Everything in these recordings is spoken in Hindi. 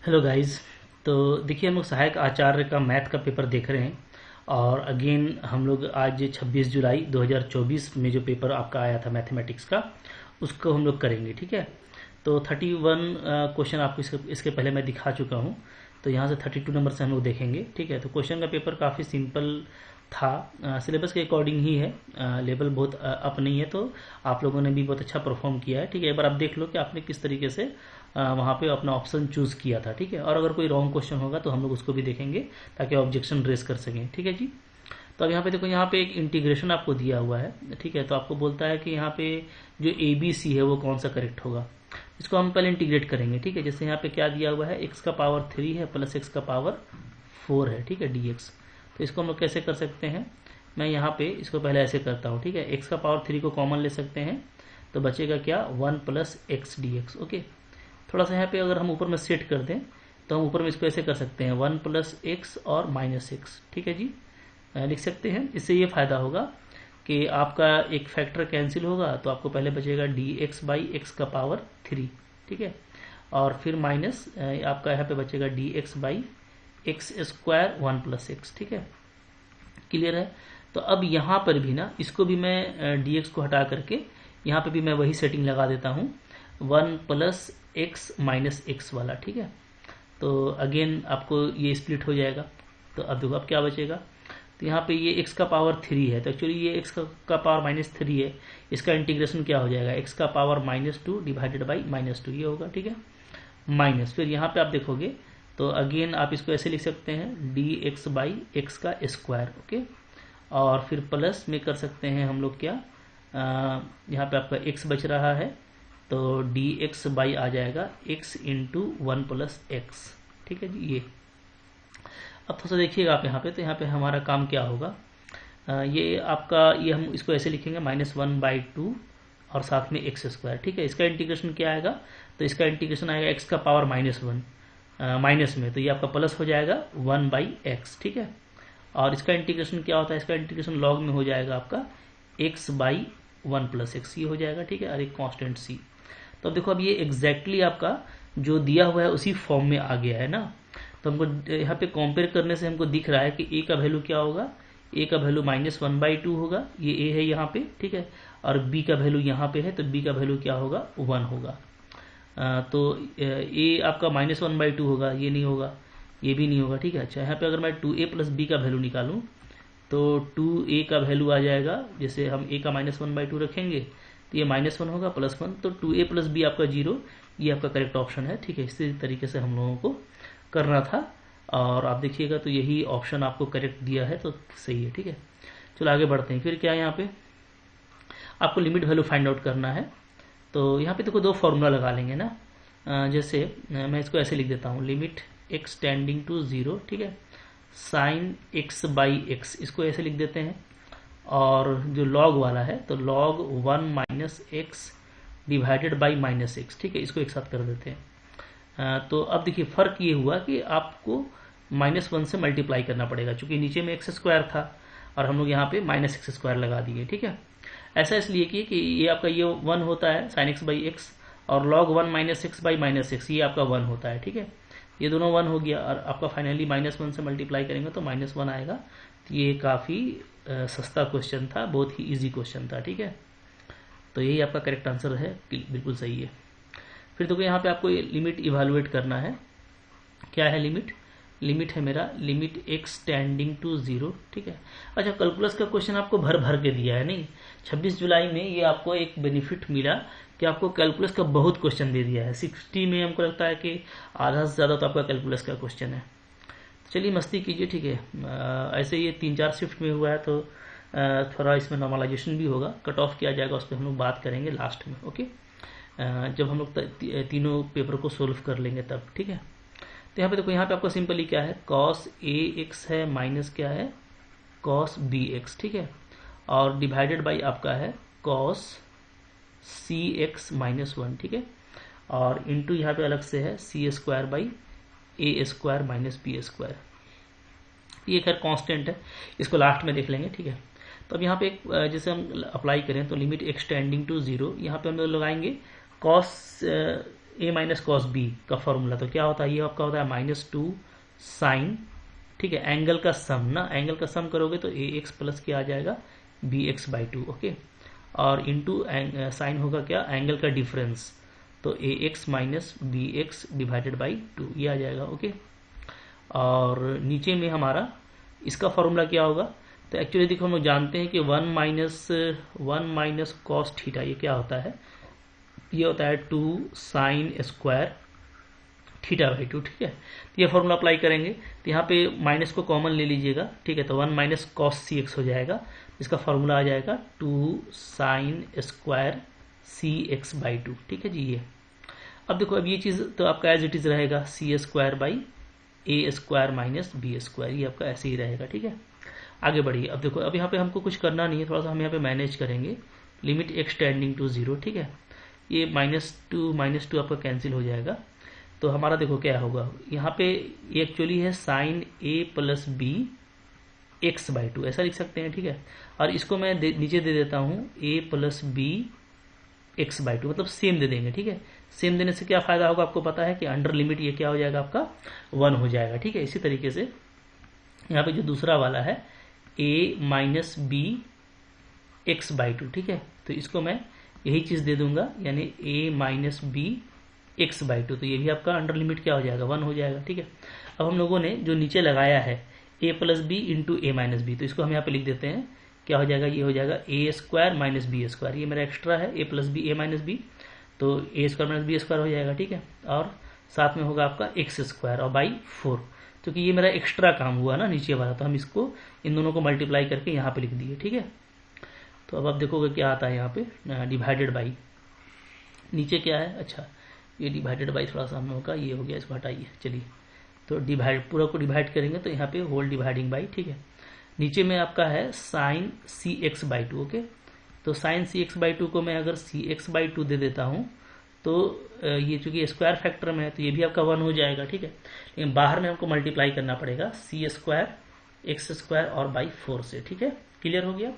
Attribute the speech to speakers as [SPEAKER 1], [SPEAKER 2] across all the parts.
[SPEAKER 1] Hello guys. तो देखिए, हम लोग सहायक आचार्य का मैथ का पेपर देख रहे हैं। और अगेन हम लोग आज 26 जुलाई 2024 में जो पेपर आपका आया था मैथमेटिक्स का, उसको हम लोग करेंगे। ठीक है। तो 31 क्वेश्चन आपको इसके पहले मैं दिखा चुका हूँ। तो यहाँ से 32 नंबर से हम लोग देखेंगे। ठीक है। तो क्वेश्चन का पेपर काफ़ी सिंपल था, सिलेबस के अकॉर्डिंग ही है। लेवल बहुत अप नहीं है, तो आप लोगों ने भी बहुत अच्छा परफॉर्म किया है। ठीक है। एक बार आप देख लो कि आपने किस तरीके से वहाँ पे अपना ऑप्शन चूज़ किया था। ठीक है। और अगर कोई रॉन्ग क्वेश्चन होगा तो हम लोग उसको भी देखेंगे, ताकि ऑब्जेक्शन रेस कर सकें। ठीक है जी। तो अब यहाँ पे देखो, यहाँ पे एक इंटीग्रेशन आपको दिया हुआ है। ठीक है। तो आपको बोलता है कि यहाँ पे जो ए बी सी है वो कौन सा करेक्ट होगा। इसको हम पहले इंटीग्रेट करेंगे। ठीक है। जैसे यहाँ पे क्या दिया हुआ है, एक्स का पावर 3 है प्लस एक्स का पावर 4 है। ठीक है, डी एक्स। तो इसको हम लोग कैसे कर सकते हैं, मैं यहाँ पे इसको पहले ऐसे करता हूँ। ठीक है। एक्स का पावर 3 को कॉमन ले सकते हैं, तो बचेगा क्या, 1 plus x D x. Okay. थोड़ा सा यहाँ पे अगर हम ऊपर में सेट कर दें, तो हम ऊपर में इसको ऐसे कर सकते हैं, 1 प्लस एक्स और माइनस एक्स। ठीक है जी, लिख सकते हैं। इससे ये फायदा होगा कि आपका एक फैक्टर कैंसिल होगा, तो आपको पहले बचेगा डी एक्स बाई एक्स का पावर 3। ठीक है। और फिर माइनस आपका यहाँ पे बचेगा D x by x square 1 plus x. ठीक है, क्लियर है। तो अब यहाँ पर भी ना, इसको भी मैं डी एक्स को हटा करके यहाँ पे भी मैं वही सेटिंग लगा देता हूँ, 1 प्लस एक्स माइनस एक्स वाला। ठीक है। तो अगेन आपको ये स्प्लिट हो जाएगा। तो अब देखो अब क्या बचेगा, तो यहाँ पे ये x का पावर 3 है, तो एक्चुअली ये x का पावर माइनस 3 है। इसका इंटीग्रेशन क्या हो जाएगा, x का पावर -2 डिवाइडेड बाई -2 ये होगा। ठीक है, माइनस, फिर यहाँ पे आप देखोगे तो अगेन आप इसको ऐसे लिख सकते हैं, डी एक्स बाई एक्स का स्क्वायर। ओके। और फिर प्लस में कर सकते हैं हम लोग क्या, यहाँ पे आपका x बच रहा है, तो डी एक्स बाई आ जाएगा x इंटू 1 प्लस एक्स। ठीक है जी। ये अब थोड़ा सा देखिएगा आप यहाँ पे, तो यहाँ पे हमारा काम क्या होगा, ये आपका, ये हम इसको ऐसे लिखेंगे, -1/2 और साथ में एक्स स्क्वायर। ठीक है। इसका इंटीग्रेशन क्या आएगा, तो इसका इंटीग्रेशन आएगा एक्स का पावर -1 माइनस में, तो ये आपका प्लस हो जाएगा 1/x। ठीक है। और इसका इंटीग्रेशन क्या होता है, इसका इंटीग्रेशन लॉग में हो जाएगा आपका x/1 प्लस एक्स, ये हो जाएगा। ठीक है। और एक कॉन्स्टेंट c। तो अब देखो, अब ये एग्जैक्टली आपका जो दिया हुआ है उसी फॉर्म में आ गया है ना। तो हमको यहाँ पे कंपेयर करने से हमको दिख रहा है कि a का वैल्यू क्या होगा, a का वैल्यू -1/2 होगा, ये a है यहाँ पे। ठीक है। और b का वैल्यू यहाँ पे है, तो b का वैल्यू क्या होगा, 1 होगा। तो a आपका -1/2 होगा, ये नहीं होगा, ये भी नहीं होगा। ठीक है। अच्छा, यहाँ पे अगर मैं 2a प्लस b का वैल्यू निकालूं, तो 2a का वैल्यू आ जाएगा, जैसे हम a का -1/2 रखेंगे तो ये -1 होगा, +1, तो 2a प्लस b आपका 0, ये आपका करेक्ट ऑप्शन है। ठीक है। इसी तरीके से हम लोगों को करना था, और आप देखिएगा तो यही ऑप्शन आपको करेक्ट दिया है, तो सही है। ठीक है। चलो आगे बढ़ते हैं। फिर क्या है, यहाँ पे आपको लिमिट वैल्यू फाइंड आउट करना है। तो यहाँ पे देखो, दो फॉर्मूला लगा लेंगे ना। जैसे मैं इसको ऐसे लिख देता हूँ, लिमिट x टेंडिंग टू 0। ठीक है, साइन x बाई एक्स, इसको ऐसे लिख देते हैं। और जो लॉग वाला है, तो log 1 minus x divided by -x। ठीक है, इसको एक साथ कर देते हैं। तो अब देखिए, फर्क ये हुआ कि आपको -1 से मल्टीप्लाई करना पड़ेगा, क्योंकि नीचे में एक्स स्क्वायर था और हम लोग यहाँ पे -x² लगा दिए। ठीक है। ऐसा इसलिए कि ये आपका ये 1 होता है साइन x बाई एक्स, और log 1 minus x by -x ये आपका 1 होता है। ठीक है। ये दोनों 1 हो गया, और आपका फाइनली -1 से मल्टीप्लाई करेंगे तो -1 आएगा। तो ये काफ़ी सस्ता क्वेश्चन था, बहुत ही इजी क्वेश्चन था। ठीक है। तो यही आपका करेक्ट आंसर है, बिल्कुल सही है। फिर देखो, यहाँ पे आपको लिमिट इवेलुएट करना है। क्या है लिमिट, लिमिट है मेरा, लिमिट x टेंडिंग टू 0। ठीक है। अच्छा, कैलकुलस का क्वेश्चन आपको भर भर के दिया है, नहीं 26 जुलाई में ये आपको एक बेनिफिट मिला कि आपको कैलकुलस का बहुत क्वेश्चन दे दिया है। 60 में हमको लगता है कि आधा से ज़्यादा तो आपका कैलकुलस का क्वेश्चन है। चलिए मस्ती कीजिए। ठीक है। ऐसे ये 3-4 शिफ्ट में हुआ है, तो थोड़ा इसमें नॉर्मलाइजेशन भी होगा, कट ऑफ किया जाएगा, उस पर हम लोग बात करेंगे लास्ट में। ओके, जब हम लोग तीनों पेपर को सोल्व कर लेंगे तब। ठीक है। तो यहाँ पे देखो, यहाँ पे आपको सिंपली क्या है, cos ax है, माइनस क्या है, cos bx। ठीक है। और डिवाइडेड बाई आपका है cos cx -1। ठीक है। और इंटू यहाँ पे अलग से है c² by a² minus b²। ये खैर कांस्टेंट है, इसको लास्ट में देख लेंगे। ठीक है। तो अब यहाँ पे एक जैसे हम अप्लाई करें, तो लिमिट x टेंडिंग टू 0, यहाँ पे हम लोग लगाएंगे cos ए माइनस कॉस बी का फॉर्मूला, तो क्या होता है, ये आपका होता है -2 साइन, ठीक है, एंगल का सम ना, एंगल का सम करोगे तो ए एक्स प्लस क्या आ जाएगा, बी एक्स बाई 2, ओके, और इंटू साइन होगा क्या, एंगल का डिफरेंस, तो A X minus B X divided by 2 ये आ जाएगा, ओके। और नीचे में हमारा इसका फॉर्मूला क्या होगा, तो एक्चुअली देखो हम लोग जानते हैं कि 1 माइनस कॉस थीटा ये क्या होता है, ये होता है 2 साइन स्क्वायर थीटा बाई 2, ठीक है। तो ये फॉर्मूला अप्लाई करेंगे, तो यहाँ पे माइनस को कॉमन ले लीजिएगा, ठीक है, तो 1 माइनस कॉस सी एक्स हो जाएगा, इसका फॉर्मूला आ जाएगा 2 sine square C X by 2, ठीक है जी। ये अब देखो, अब ये चीज़ तो आपका एज इट इज़ रहेगा, C square by A square minus B square, ये आपका ऐसे ही रहेगा, ठीक है। आगे बढ़िए, अब देखो, अब यहाँ पे हमको कुछ करना नहीं है, थोड़ा सा हम यहाँ पे मैनेज करेंगे, लिमिट एक्स टेंडिंग टू 0, ठीक है, ये -2 आपका कैंसिल हो जाएगा, तो हमारा देखो क्या होगा, यहाँ पे ये एक्चुअली है sine A plus B X by 2, ऐसा लिख सकते हैं, ठीक है। और इसको मैं नीचे दे देता हूँ ए प्लस बी एक्स बाई 2, मतलब सेम दे देंगे, ठीक है। सेम देने से क्या फायदा होगा, आपको पता है कि अंडर लिमिट ये क्या हो जाएगा, आपका 1 हो जाएगा, ठीक है। इसी तरीके से यहाँ पे जो दूसरा वाला है ए माइनस बी एक्स बाई 2, ठीक है, तो इसको मैं यही चीज़ दे दूंगा, यानी ए माइनस बी एक्स बाई 2, तो ये भी आपका अंडर लिमिट क्या हो जाएगा, 1 हो जाएगा, ठीक है। अब हम लोगों ने जो नीचे लगाया है ए प्लस बी इंटू ए माइनस बी, तो इसको हम यहाँ पे लिख देते हैं, क्या हो जाएगा, ये हो जाएगा A square minus B square, ये मेरा एक्स्ट्रा है, ए प्लस बी ए माइनस बी, तो ए स्क्वायर माइनस बी स्क्वायर हो जाएगा, ठीक है। और साथ में होगा आपका एक्स स्क्वायर और बाई 4, क्योंकि ये मेरा एक्स्ट्रा काम हुआ ना नीचे वाला, तो हम इसको इन दोनों को मल्टीप्लाई करके यहाँ पे लिख दिए, ठीक है। तो अब आप देखोगे क्या आता है यहाँ पे, डिवाइडेड बाई, नीचे क्या है, अच्छा ये डिवाइडेड बाई थोड़ा सा हम लोगों का ये हो गया, इसको हटाइए, चलिए, तो डिवाइड पूरा को डिवाइड करेंगे तो यहाँ पे होल डिवाइडिंग बाई, ठीक है। नीचे में आपका है sine C X by 2, okay, तो साइन सी एक्स बाई 2 को मैं अगर सी एक्स बाई 2 दे देता हूँ, तो ये चूंकि स्क्वायर फैक्टर में है तो ये भी आपका 1 हो जाएगा, ठीक है। लेकिन बाहर में हमको मल्टीप्लाई करना पड़ेगा सी स्क्वायर एक्स स्क्वायर और बाई 4 से, ठीक है, क्लियर हो गया।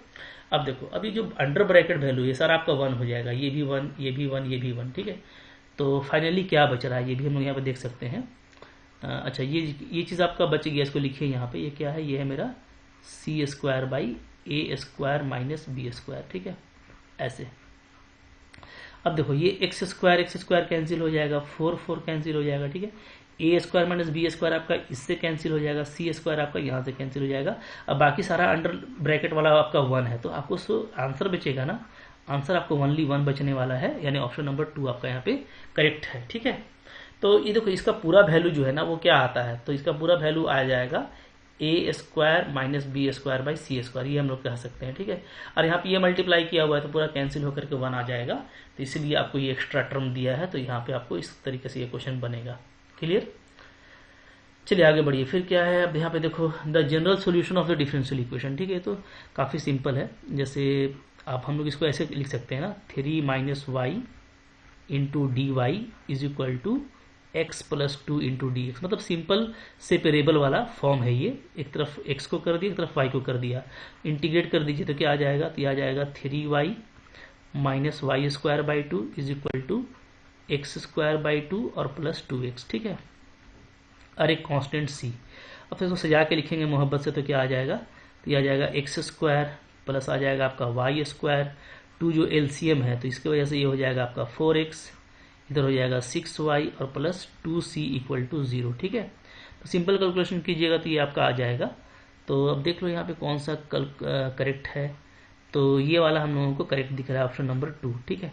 [SPEAKER 1] अब देखो, अभी जो अंडर ब्रैकेट वैल्यू ये सारा आपका 1 हो जाएगा, ये भी 1, ये भी 1, ये भी 1, ठीक है। तो फाइनली क्या बच रहा है, ये भी हम लोग यहाँ पे देख सकते हैं। अच्छा, ये चीज़ आपका बच गया, इसको लिखिए यहाँ पे, ये क्या है, ये है मेरा C square by A square minus B square, ठीक है, ऐसे। अब देखो, ये एक्स स्क्वायर कैंसिल हो जाएगा, 4 कैंसिल हो जाएगा, ठीक है। ए स्क्वायर माइनस बी स्क्वायर आपका इससे कैंसिल हो जाएगा, सी स्क्वायर आपका यहाँ से कैंसिल हो जाएगा। अब बाकी सारा अंडर ब्रैकेट वाला आपका 1 है, तो आपको आंसर बचेगा ना, आंसर आपको ओनली 1 बचने वाला है, यानी ऑप्शन नंबर 2 आपका यहाँ पे करेक्ट है, ठीक है। तो ये देखो, इसका पूरा वैल्यू जो है ना वो क्या आता है, तो इसका पूरा वैल्यू आ जाएगा A square minus B square by C square, ये हम लोग कह सकते हैं, ठीक है। और यहाँ पे ये मल्टीप्लाई किया हुआ है तो पूरा कैंसिल होकर के 1 आ जाएगा, तो इसलिए आपको ये एक्स्ट्रा टर्म दिया है, तो यहाँ पे आपको इस तरीके से ये क्वेश्चन बनेगा, क्लियर। चलिए आगे बढ़िए, फिर क्या है, अब यहाँ पे देखो, the general solution of the differential equation, ठीक है, तो काफ़ी सिंपल है। जैसे आप हम लोग इसको ऐसे लिख सकते हैं ना, 3 minus Y into D Y is equal to x plus 2 into D X, मतलब सिंपल सेपरेबल वाला फॉर्म है ये, एक तरफ x को कर दिया, एक तरफ y को कर दिया, इंटीग्रेट कर दीजिए तो क्या आ जाएगा, तो आ जाएगा 3y minus Y square by 2 is equal to X square by 2 और प्लस 2x, ठीक है, और एक कांस्टेंट c। अब फिर इसको सजा के लिखेंगे मोहब्बत से, तो क्या आ जाएगा, तो आ जाएगा एक्स स्क्वायर प्लस आ जाएगा आपका वाई स्क्वायर, 2 जो एलसीएम है तो इसकी वजह से ये हो जाएगा आपका 4x, इधर हो जाएगा 6y और प्लस 2c इक्वल टू 0, ठीक है। तो सिंपल कैलकुलेशन कीजिएगा तो ये आपका आ जाएगा। तो अब देख लो यहाँ पे कौन सा करेक्ट है, तो ये वाला हम लोगों को करेक्ट दिख रहा है, ऑप्शन नंबर 2, ठीक है।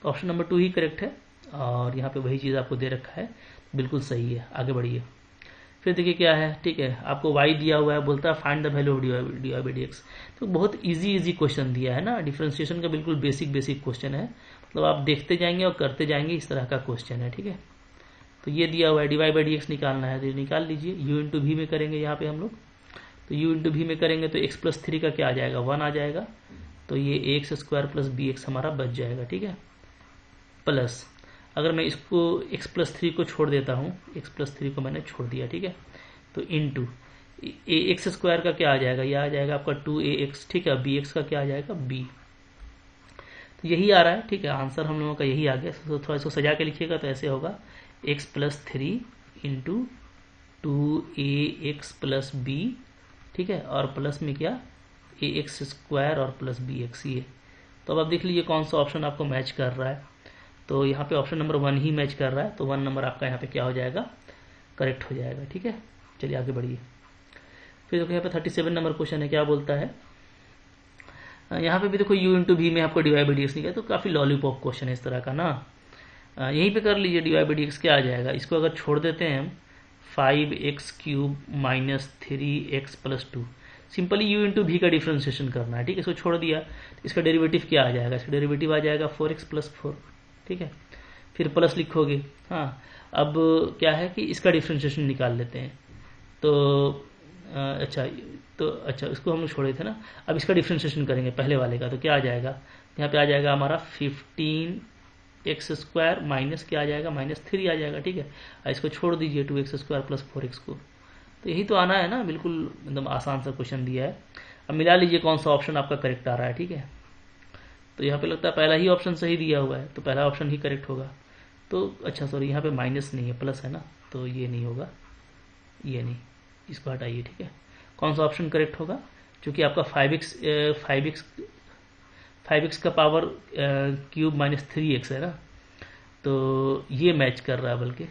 [SPEAKER 1] तो ऑप्शन नंबर 2 ही करेक्ट है, और यहाँ पे वही चीज़ आपको दे रखा है, बिल्कुल सही है। आगे बढ़िए, फिर देखिए क्या है, ठीक है, आपको y दिया हुआ है, बोलता है find the value of D Y by D X, तो बहुत इजी क्वेश्चन दिया है ना, डिफरेंशिएशन का बिल्कुल बेसिक क्वेश्चन है, मतलब आप देखते जाएंगे और करते जाएंगे, इस तरह का क्वेश्चन है, ठीक है। तो ये दिया हुआ है D Y by D X निकालना है, तो निकाल लीजिए, u इंटू वी में करेंगे यहाँ पे हम लोग, तो u इंटू वी में करेंगे तो x प्लस 3 का क्या आ जाएगा, 1 आ जाएगा, तो ये X square plus B X हमारा बच जाएगा, ठीक है, प्लस अगर मैं इसको x प्लस 3 को छोड़ देता हूँ, x प्लस 3 को मैंने छोड़ दिया, ठीक है, तो इंटू ए एक्स स्क्वायर का क्या आ जाएगा, यह आ जाएगा आपका 2ax, ठीक है, बी एक्स का क्या आ जाएगा b, तो यही आ रहा है, ठीक है, आंसर हम लोगों का यही आ गया। तो थोड़ा इसको सजा के लिखिएगा तो ऐसे होगा x plus 3 into 2ax plus B, ठीक है, और प्लस में क्या ax स्क्वायर और प्लस bx, ये। तो अब आप देख लीजिए कौन सा ऑप्शन आपको मैच कर रहा है। तो यहाँ पे ऑप्शन नंबर 1 ही मैच कर रहा है, तो 1 नंबर आपका यहाँ पे क्या हो जाएगा, करेक्ट हो जाएगा, ठीक है। चलिए आगे बढ़िए। फिर देखो यहाँ पे 37 नंबर क्वेश्चन है, क्या बोलता है, यहाँ पे भी देखो u इंटू भी में आपको dy बाई डी एक्स निकला, तो काफ़ी लॉलीपॉप क्वेश्चन है इस तरह का ना। यहीं पे कर लीजिए, dy बाई डी एक्स क्या आ जाएगा, इसको अगर छोड़ देते हैं हम 5x cube minus 3x plus 2, simply u into भी का डिफ्रेंशिएशन करना है, ठीक है। इसको छोड़ दिया तो इसका डेरिवेटिव क्या आ जाएगा, इसका डेरिवेटिव आ जाएगा 4x प्लस 4, ठीक है। फिर प्लस लिखोगे, हाँ। अब क्या है कि इसका डिफ्रेंशिएशन निकाल लेते हैं, तो अच्छा इसको हम लोग छोड़े थे ना। अब इसका डिफ्रेंशिएशन करेंगे पहले वाले का, तो क्या आ जाएगा, यहाँ पे आ जाएगा हमारा 15x स्क्वायर माइनस क्या आ जाएगा, माइनस 3 आ जाएगा, ठीक है। इसको छोड़ दीजिए 2x स्क्वायर प्लस 4x को, तो यही तो आना है ना, बिल्कुल एकदम आसान सा क्वेश्चन दिया है। अब मिला लीजिए कौन सा ऑप्शन आपका करेक्ट आ रहा है, ठीक है। तो यहाँ पे लगता है पहला ही ऑप्शन सही दिया हुआ है, तो पहला ऑप्शन ही करेक्ट होगा। तो अच्छा सॉरी, यहाँ पे माइनस नहीं है, प्लस है ना, तो ये नहीं होगा, ये नहीं, इसको हटाइए, ठीक है। कौन सा ऑप्शन करेक्ट होगा, क्योंकि आपका 5x का पावर क्यूब माइनस 3x है ना, तो ये मैच कर रहा है बल्कि,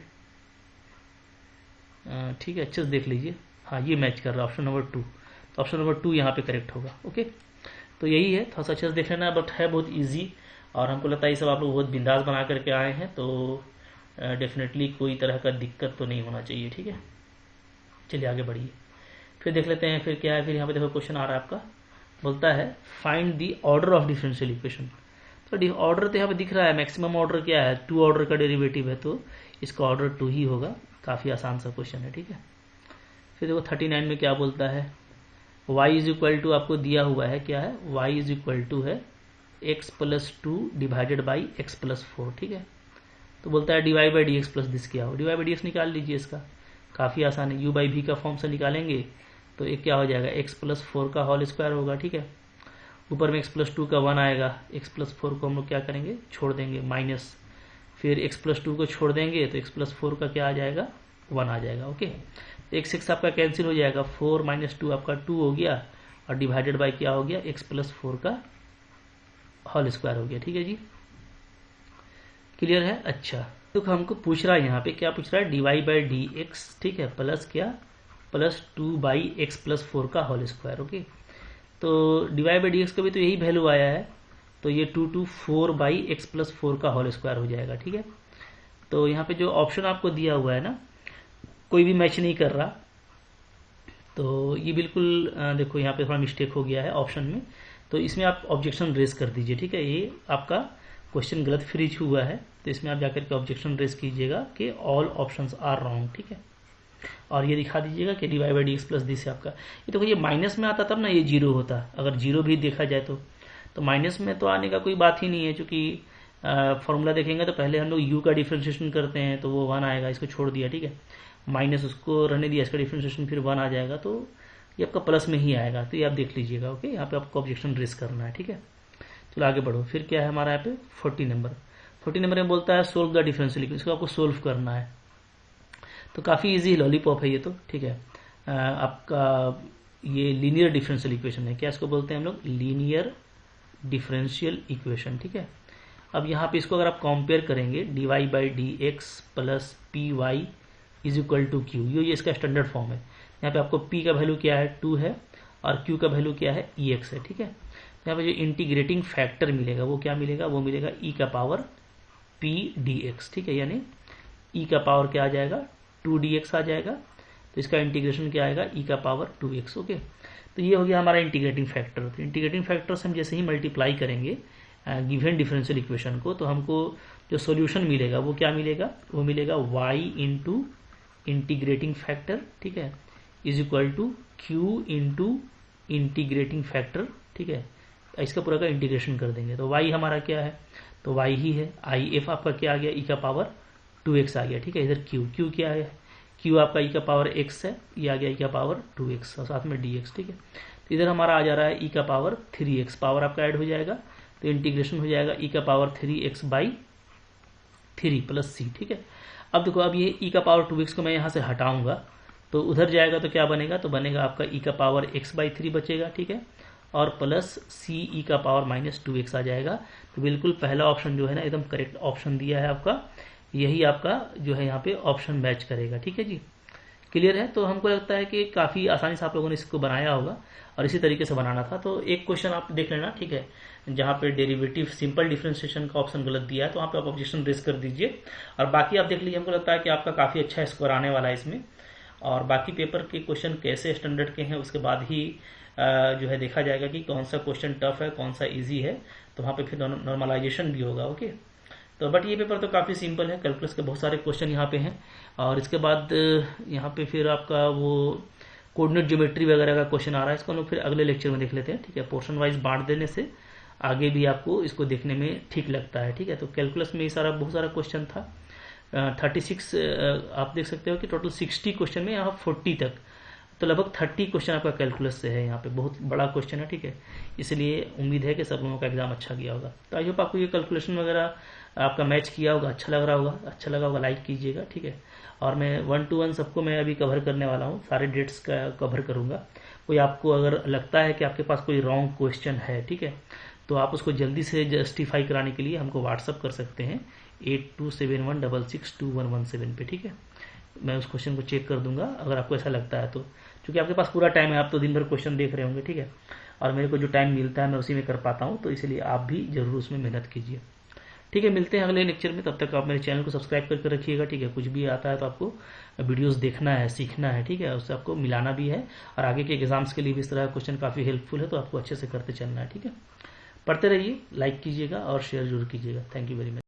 [SPEAKER 1] ठीक है, अच्छे से देख लीजिए, हाँ ये मैच कर रहा है ऑप्शन नंबर 2, तो ऑप्शन नंबर 2 यहाँ पे करेक्ट होगा, ओके। तो यही है, थोड़ा सा अच्छे से देख लेना, बट है बहुत ईजी, और हमको लगता है ये सब आप लोग बहुत बिंदास बना करके आए हैं, तो डेफिनेटली कोई तरह का दिक्कत तो नहीं होना चाहिए, ठीक है। चलिए आगे बढ़िए, फिर देख लेते हैं फिर क्या है। फिर यहाँ पे देखो क्वेश्चन आ रहा है आपका, बोलता है find the order of differential equation. तो ऑर्डर तो यहाँ पे दिख रहा है, मैक्सिमम ऑर्डर क्या है, 2 ऑर्डर का डेरिवेटिव है, तो इसका ऑर्डर 2 ही होगा। काफ़ी आसान सा क्वेश्चन है, ठीक है। फिर देखो 39 में क्या बोलता है, y इज इक्वल टू आपको दिया हुआ है, क्या है, y इज इक्वल टू है x plus 2 divided by x plus 4, ठीक है। तो बोलता है D Y by D X plus this क्या हो, D Y by D X निकाल लीजिए, इसका काफ़ी आसान है, u बाई v का फॉर्म से निकालेंगे तो एक क्या हो जाएगा, x प्लस 4 का होल स्क्वायर होगा, ठीक है। ऊपर में x प्लस 2 का 1 आएगा, x प्लस 4 को हम लोग क्या करेंगे, छोड़ देंगे, माइनस, फिर x प्लस 2 को छोड़ देंगे तो x प्लस 4 का क्या आ जाएगा, 1 आ जाएगा, ओके। तो x आपका कैंसिल हो जाएगा, 4 माइनस 2 आपका 2 हो गया, और डिवाइडेड बाई क्या हो गया, x प्लस 4 का होल स्क्वायर हो गया, ठीक है जी, क्लियर है। अच्छा तो हमको पूछ रहा है यहाँ पे, क्या पूछ रहा है, D Y by D X, ठीक है, प्लस क्या, प्लस 2 बाई एक्स प्लस 4 का होल स्क्वायर, ओके। तो D Y by D X का भी तो यही वैल्यू आया है, तो ये 2 to 4 बाई एक्स प्लस 4 का होल स्क्वायर हो जाएगा, ठीक है। तो यहाँ पे जो ऑप्शन आपको दिया हुआ है ना, कोई भी मैच नहीं कर रहा, तो ये बिल्कुल देखो यहाँ पे थोड़ा मिस्टेक हो गया है ऑप्शन में, तो इसमें आप ऑब्जेक्शन रेज कर दीजिए, ठीक है। ये आपका क्वेश्चन गलत फ्रीज हुआ है, तो इसमें आप जाकर के ऑब्जेक्शन रेज कीजिएगा कि ऑल ऑप्शंस आर रॉन्ग, ठीक है। और ये दिखा दीजिएगा कि D Y by D X plus this से आपका, ये देखो ये माइनस में आता तब ना ये जीरो होता, अगर जीरो भी देखा जाए तो माइनस में तो आने का कोई बात ही नहीं है, क्योंकि फॉर्मूला देखेंगे तो पहले हम लोग u का डिफ्रेंशिएशन करते हैं तो वो 1 आएगा, इसको छोड़ दिया, ठीक है, माइनस उसको रहने दिया, इसका डिफ्रेंशिएशन फिर 1 आ जाएगा, तो ये आपका प्लस में ही आएगा, तो ये आप देख लीजिएगा, ओके। यहाँ पे आपको ऑब्जेक्शन रेज करना है, ठीक है। चलो आगे बढ़ो, फिर क्या है हमारा यहाँ पे 40 नंबर में बोलता है सोल्व द डिफरेंशियल इक्वेशन, इसको आपको सोल्व करना है, तो काफ़ी इजी लॉलीपॉप है ये तो, ठीक है। आपका ये लीनियर डिफरेंशियल इक्वेशन है, क्या इसको बोलते हैं हम लोग, लीनियर डिफरेंशियल इक्वेशन, ठीक है। अब यहाँ पे इसको अगर आप कंपेयर करेंगे, D Y by D X plus P Y is equal to Q, ये इसका स्टैंडर्ड फॉर्म है। यहाँ पे आपको p का वैल्यू क्या है, 2 है, और q का वैल्यू क्या है, ex है, ठीक है। यहाँ पे जो इंटीग्रेटिंग फैक्टर मिलेगा वो क्या मिलेगा, वो मिलेगा e का पावर p dx, ठीक है, यानी e का पावर क्या आ जाएगा, 2 dx आ जाएगा, तो इसका इंटीग्रेशन क्या आएगा, e का पावर 2x, ओके। तो ये हो गया हमारा इंटीग्रेटिंग फैक्टर। तो इंटीग्रेटिंग फैक्टर से हम जैसे ही मल्टीप्लाई करेंगे गिवन डिफरेंशियल इक्वेशन को, तो हमको जो सॉल्यूशन मिलेगा वो क्या मिलेगा, वो मिलेगा y इंटू इंटीग्रेटिंग फैक्टर, ठीक है, is equal to q into integrating factor, ठीक है। इसका पूरा का इंटीग्रेशन कर देंगे तो y हमारा क्या है, तो y ही है, if आपका क्या आ गया, e का पावर 2x आ गया, ठीक है। इधर q क्या है, q आपका e का पावर x है, ये आ गया e का पावर 2x और साथ में dx, ठीक है। तो इधर हमारा आ जा रहा है e का पावर 3x, पावर आपका ऐड हो जाएगा, तो इंटीग्रेशन हो जाएगा e का power 3x by 3 plus c, ठीक है। अब देखो, अब ये e का पावर 2x को मैं यहाँ से हटाऊंगा तो उधर जाएगा तो क्या बनेगा, तो बनेगा आपका e का पावर x बाई 3 बचेगा, ठीक है, और प्लस c e का पावर माइनस 2x आ जाएगा। तो बिल्कुल पहला ऑप्शन जो है ना एकदम करेक्ट ऑप्शन दिया है आपका, यही आपका जो है यहाँ पे ऑप्शन मैच करेगा, ठीक है जी। क्लियर है। तो हमको लगता है कि काफ़ी आसानी से आप लोगों ने इसको बनाया होगा और इसी तरीके से बनाना था। तो एक क्वेश्चन आप देख लेना, ठीक है, जहाँ पे डेरिवेटिव सिंपल डिफरेंशिएशन का ऑप्शन गलत दिया है तो वहाँ पे आप ऑब्जेक्शन रेज कर दीजिए, और बाकी आप देख लीजिए। हमको लगता है कि आपका काफ़ी अच्छा स्कोर आने वाला है इसमें, और बाकी पेपर के क्वेश्चन कैसे स्टैंडर्ड के हैं उसके बाद ही जो है देखा जाएगा कि कौन सा क्वेश्चन टफ है कौन सा इजी है, तो वहाँ पे फिर नॉर्मलाइजेशन भी होगा। ओके, तो बट ये पेपर तो काफ़ी सिंपल है, कैलकुलस के बहुत सारे क्वेश्चन यहाँ पे हैं, और इसके बाद यहाँ पे फिर आपका वो कोऑर्डिनेट ज्योमेट्री वगैरह का क्वेश्चन आ रहा है, इसको हम लोग फिर अगले लेक्चर में देख लेते हैं, ठीक है। पोर्शन वाइज बांट देने से आगे भी आपको इसको देखने में ठीक लगता है, ठीक है। तो कैलकुलस में ये सारा बहुत सारा क्वेश्चन था, 36 आप देख सकते हो कि टोटल 60 क्वेश्चन में यहाँ 40 तक, तो लगभग 30 क्वेश्चन आपका कैलकुलस से है, यहाँ पे बहुत बड़ा क्वेश्चन है, ठीक है। इसलिए उम्मीद है कि सब लोगों का एग्जाम अच्छा गया होगा। तो आई होप आपको ये कैलकुलेशन वगैरह आपका मैच किया होगा, अच्छा लग रहा होगा, अच्छा लगा होगा लाइक कीजिएगा, ठीक है। और मैं 1 to 1 सबको मैं अभी कवर करने वाला हूँ, सारे डेट्स का कवर करूँगा। कोई आपको अगर लगता है कि आपके पास कोई रॉन्ग क्वेश्चन है, ठीक है, तो आप उसको जल्दी से जस्टिफाई कराने के लिए हमको व्हाट्सअप कर सकते हैं 8271662117 पे, ठीक है। मैं उस क्वेश्चन को चेक कर दूंगा अगर आपको ऐसा लगता है तो, क्योंकि आपके पास पूरा टाइम है, आप तो दिन भर क्वेश्चन देख रहे होंगे, ठीक है, और मेरे को जो टाइम मिलता है मैं उसी में कर पाता हूँ, तो इसलिए आप भी जरूर उसमें मेहनत कीजिए, ठीक है। मिलते हैं अगले लेक्चर में, तब तक आप मेरे चैनल को सब्सक्राइब करके रखिएगा, ठीक है। कुछ भी आता है तो आपको वीडियोस देखना है, सीखना है, ठीक है, उससे आपको मिलाना भी है, और आगे के एग्जाम्स के लिए भी इस तरह का क्वेश्चन काफ़ी हेल्पफुल है, तो आपको अच्छे से करते चलना है, ठीक है। पढ़ते रहिए, लाइक कीजिएगा और शेयर जरूर कीजिएगा। Thank you very much.